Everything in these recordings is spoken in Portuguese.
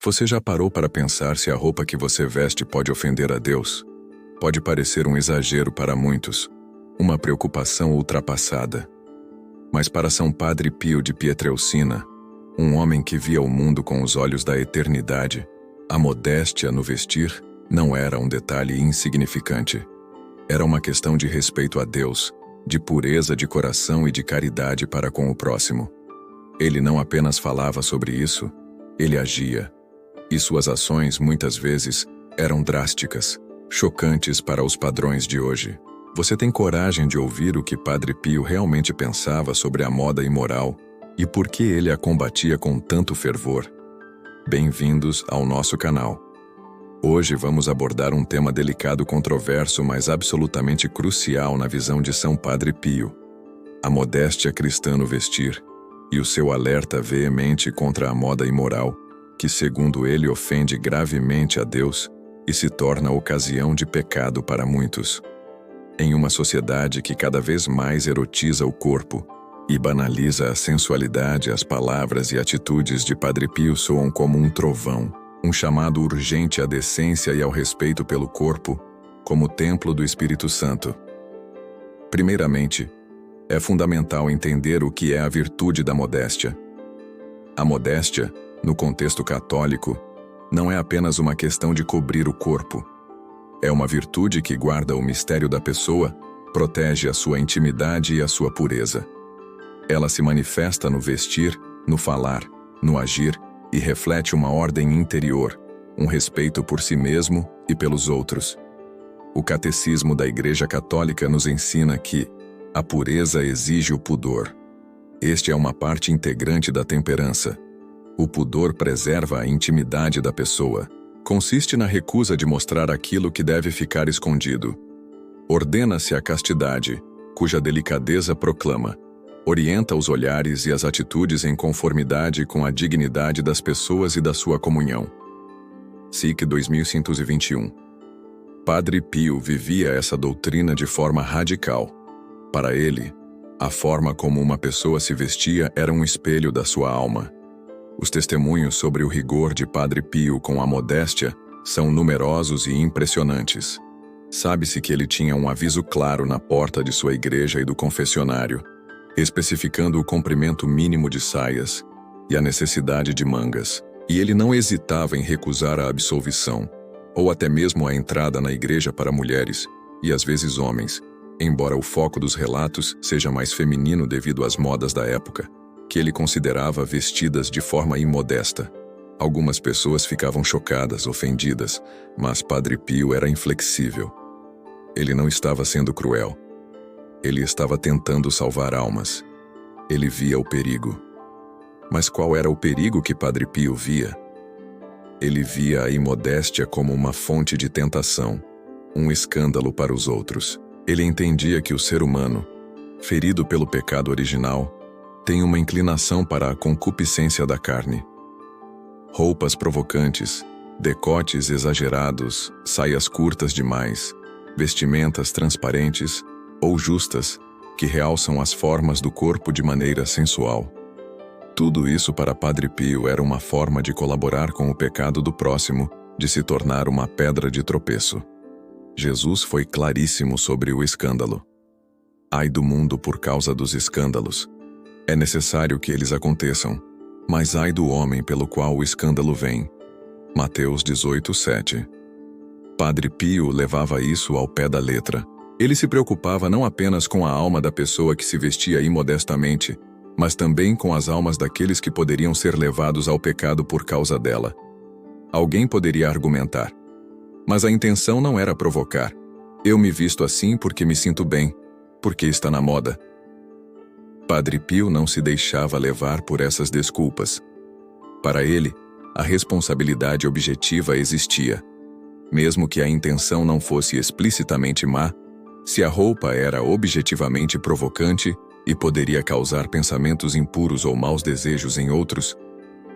Você já parou para pensar se a roupa que você veste pode ofender a Deus? Pode parecer um exagero para muitos, uma preocupação ultrapassada. Mas para São Padre Pio de Pietrelcina, um homem que via o mundo com os olhos da eternidade, a modéstia no vestir não era um detalhe insignificante. Era uma questão de respeito a Deus, de pureza de coração e de caridade para com o próximo. Ele não apenas falava sobre isso, ele agia. E suas ações, muitas vezes, eram drásticas, chocantes para os padrões de hoje. Você tem coragem de ouvir o que Padre Pio realmente pensava sobre a moda imoral e por que ele a combatia com tanto fervor? Bem-vindos ao nosso canal. Hoje vamos abordar um tema delicado, controverso, mas absolutamente crucial na visão de São Padre Pio: a modéstia cristã no vestir e o seu alerta veemente contra a moda imoral, que, segundo ele, ofende gravemente a Deus e se torna ocasião de pecado para muitos. Em uma sociedade que cada vez mais erotiza o corpo e banaliza a sensualidade, as palavras e atitudes de Padre Pio soam como um trovão, um chamado urgente à decência e ao respeito pelo corpo, como templo do Espírito Santo. Primeiramente, é fundamental entender o que é a virtude da modéstia. A modéstia, no contexto católico, não é apenas uma questão de cobrir o corpo. É uma virtude que guarda o mistério da pessoa, protege a sua intimidade e a sua pureza. Ela se manifesta no vestir, no falar, no agir e reflete uma ordem interior, um respeito por si mesmo e pelos outros. O Catecismo da Igreja Católica nos ensina que a pureza exige o pudor. Este é uma parte integrante da temperança. O pudor preserva a intimidade da pessoa. Consiste na recusa de mostrar aquilo que deve ficar escondido. Ordena-se a castidade, cuja delicadeza proclama. Orienta os olhares e as atitudes em conformidade com a dignidade das pessoas e da sua comunhão. SIC 2121. Padre Pio vivia essa doutrina de forma radical. Para ele, a forma como uma pessoa se vestia era um espelho da sua alma. Os testemunhos sobre o rigor de Padre Pio com a modéstia são numerosos e impressionantes. Sabe-se que ele tinha um aviso claro na porta de sua igreja e do confessionário, especificando o comprimento mínimo de saias e a necessidade de mangas. E ele não hesitava em recusar a absolvição, ou até mesmo a entrada na igreja para mulheres, e às vezes homens, embora o foco dos relatos seja mais feminino devido às modas da época, que ele considerava vestidas de forma imodesta. Algumas pessoas ficavam chocadas, ofendidas, mas Padre Pio era inflexível. Ele não estava sendo cruel. Ele estava tentando salvar almas. Ele via o perigo. Mas qual era o perigo que Padre Pio via? Ele via a imodéstia como uma fonte de tentação, um escândalo para os outros. Ele entendia que o ser humano, ferido pelo pecado original, tem uma inclinação para a concupiscência da carne. Roupas provocantes, decotes exagerados, saias curtas demais, vestimentas transparentes ou justas que realçam as formas do corpo de maneira sensual. Tudo isso para Padre Pio era uma forma de colaborar com o pecado do próximo, de se tornar uma pedra de tropeço. Jesus foi claríssimo sobre o escândalo. Ai do mundo por causa dos escândalos. É necessário que eles aconteçam, mas ai do homem pelo qual o escândalo vem. Mateus 18:7. Padre Pio levava isso ao pé da letra. Ele se preocupava não apenas com a alma da pessoa que se vestia imodestamente, mas também com as almas daqueles que poderiam ser levados ao pecado por causa dela. Alguém poderia argumentar: mas a intenção não era provocar. Eu me visto assim porque me sinto bem, porque está na moda. Padre Pio não se deixava levar por essas desculpas. Para ele, a responsabilidade objetiva existia. Mesmo que a intenção não fosse explicitamente má, se a roupa era objetivamente provocante e poderia causar pensamentos impuros ou maus desejos em outros,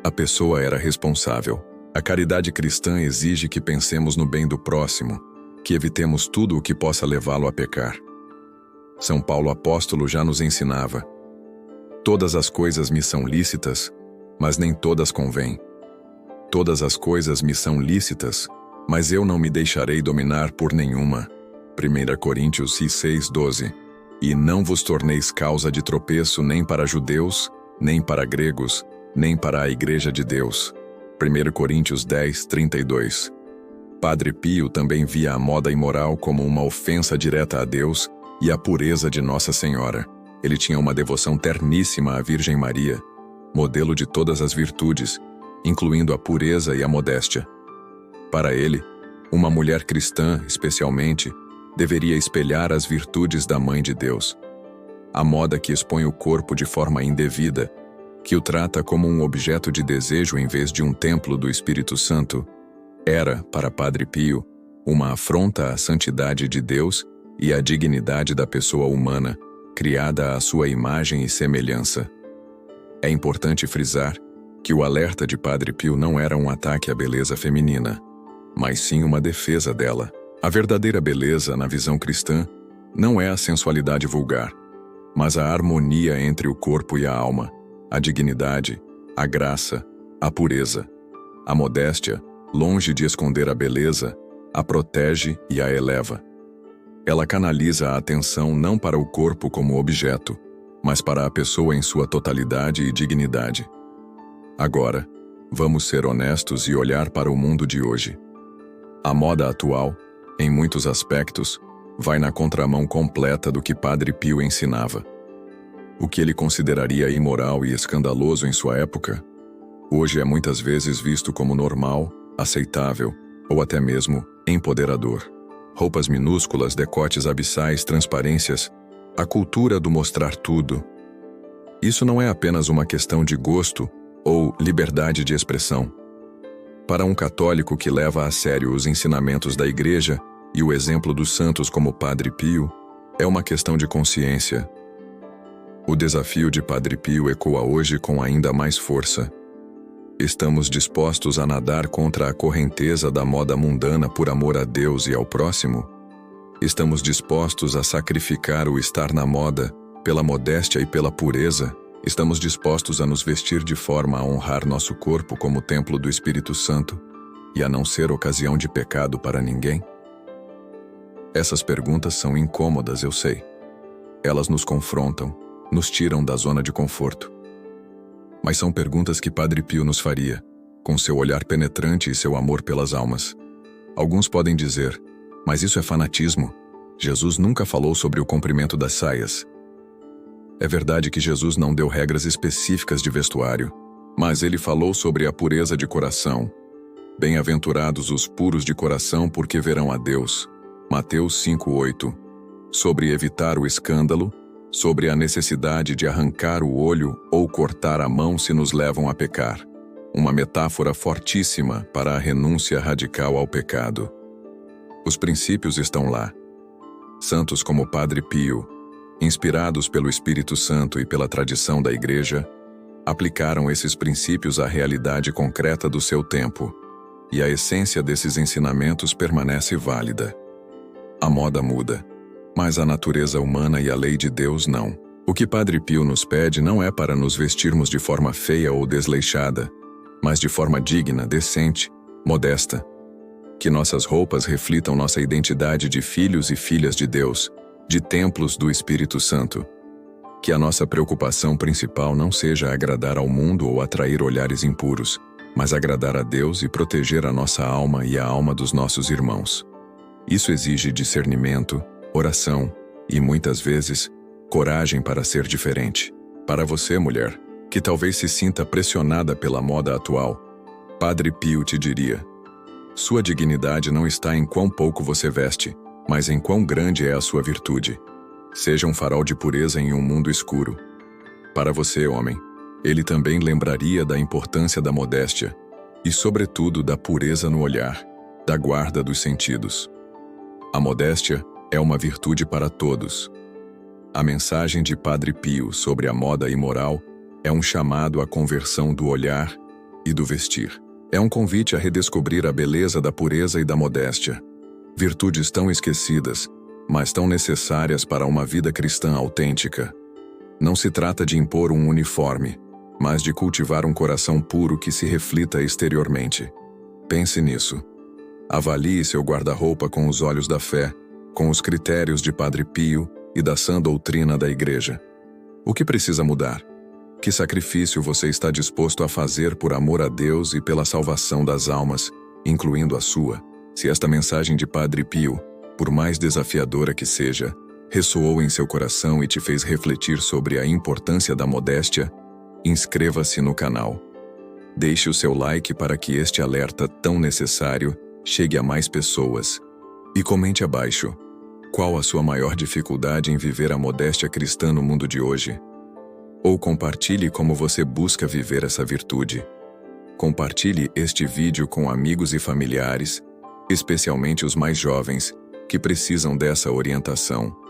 a pessoa era responsável. A caridade cristã exige que pensemos no bem do próximo, que evitemos tudo o que possa levá-lo a pecar. São Paulo apóstolo já nos ensinava: todas as coisas me são lícitas, mas nem todas convêm. Todas as coisas me são lícitas, mas eu não me deixarei dominar por nenhuma. 1 Coríntios 6:12. E não vos torneis causa de tropeço nem para judeus, nem para gregos, nem para a igreja de Deus. 1 Coríntios 10:32. Padre Pio também via a moda imoral como uma ofensa direta a Deus e à pureza de Nossa Senhora. Ele tinha uma devoção terníssima à Virgem Maria, modelo de todas as virtudes, incluindo a pureza e a modéstia. Para ele, uma mulher cristã, especialmente, deveria espelhar as virtudes da Mãe de Deus. A moda que expõe o corpo de forma indevida, que o trata como um objeto de desejo em vez de um templo do Espírito Santo, era, para Padre Pio, uma afronta à santidade de Deus e à dignidade da pessoa humana, criada à sua imagem e semelhança. É importante frisar que o alerta de Padre Pio não era um ataque à beleza feminina, mas sim uma defesa dela. A verdadeira beleza, na visão cristã, não é a sensualidade vulgar, mas a harmonia entre o corpo e a alma, a dignidade, a graça, a pureza. A modéstia, longe de esconder a beleza, a protege e a eleva. Ela canaliza a atenção não para o corpo como objeto, mas para a pessoa em sua totalidade e dignidade. Agora, vamos ser honestos e olhar para o mundo de hoje. A moda atual, em muitos aspectos, vai na contramão completa do que Padre Pio ensinava. O que ele consideraria imoral e escandaloso em sua época, hoje é muitas vezes visto como normal, aceitável ou até mesmo empoderador. Roupas minúsculas, decotes abissais, transparências, a cultura do mostrar tudo. Isso não é apenas uma questão de gosto ou liberdade de expressão. Para um católico que leva a sério os ensinamentos da Igreja e o exemplo dos santos como Padre Pio, é uma questão de consciência. O desafio de Padre Pio ecoa hoje com ainda mais força. Estamos dispostos a nadar contra a correnteza da moda mundana por amor a Deus e ao próximo? Estamos dispostos a sacrificar o estar na moda, pela modéstia e pela pureza? Estamos dispostos a nos vestir de forma a honrar nosso corpo como templo do Espírito Santo e a não ser ocasião de pecado para ninguém? Essas perguntas são incômodas, eu sei. Elas nos confrontam, nos tiram da zona de conforto. Mas são perguntas que Padre Pio nos faria, com seu olhar penetrante e seu amor pelas almas. Alguns podem dizer, mas isso é fanatismo. Jesus nunca falou sobre o comprimento das saias. É verdade que Jesus não deu regras específicas de vestuário, mas ele falou sobre a pureza de coração. Bem-aventurados os puros de coração, porque verão a Deus. Mateus 5:8. Sobre evitar o escândalo, sobre a necessidade de arrancar o olho ou cortar a mão se nos levam a pecar. Uma metáfora fortíssima para a renúncia radical ao pecado. Os princípios estão lá. Santos como Padre Pio, inspirados pelo Espírito Santo e pela tradição da Igreja, aplicaram esses princípios à realidade concreta do seu tempo, e a essência desses ensinamentos permanece válida. A moda muda, mas a natureza humana e a lei de Deus não. O que Padre Pio nos pede não é para nos vestirmos de forma feia ou desleixada, mas de forma digna, decente, modesta. Que nossas roupas reflitam nossa identidade de filhos e filhas de Deus, de templos do Espírito Santo. Que a nossa preocupação principal não seja agradar ao mundo ou atrair olhares impuros, mas agradar a Deus e proteger a nossa alma e a alma dos nossos irmãos. Isso exige discernimento, oração e, muitas vezes, coragem para ser diferente. Para você, mulher, que talvez se sinta pressionada pela moda atual, Padre Pio te diria: sua dignidade não está em quão pouco você veste, mas em quão grande é a sua virtude. Seja um farol de pureza em um mundo escuro. Para você, homem, ele também lembraria da importância da modéstia e, sobretudo, da pureza no olhar, da guarda dos sentidos. A modéstia é uma virtude para todos. A mensagem de Padre Pio sobre a moda imoral é um chamado à conversão do olhar e do vestir. É um convite a redescobrir a beleza da pureza e da modéstia. Virtudes tão esquecidas, mas tão necessárias para uma vida cristã autêntica. Não se trata de impor um uniforme, mas de cultivar um coração puro que se reflita exteriormente. Pense nisso. Avalie seu guarda-roupa com os olhos da fé, com os critérios de Padre Pio e da sã doutrina da Igreja. O que precisa mudar? Que sacrifício você está disposto a fazer por amor a Deus e pela salvação das almas, incluindo a sua? Se esta mensagem de Padre Pio, por mais desafiadora que seja, ressoou em seu coração e te fez refletir sobre a importância da modéstia, inscreva-se no canal. Deixe o seu like para que este alerta tão necessário chegue a mais pessoas. E comente abaixo: qual a sua maior dificuldade em viver a modéstia cristã no mundo de hoje? Ou compartilhe como você busca viver essa virtude. Compartilhe este vídeo com amigos e familiares, especialmente os mais jovens, que precisam dessa orientação.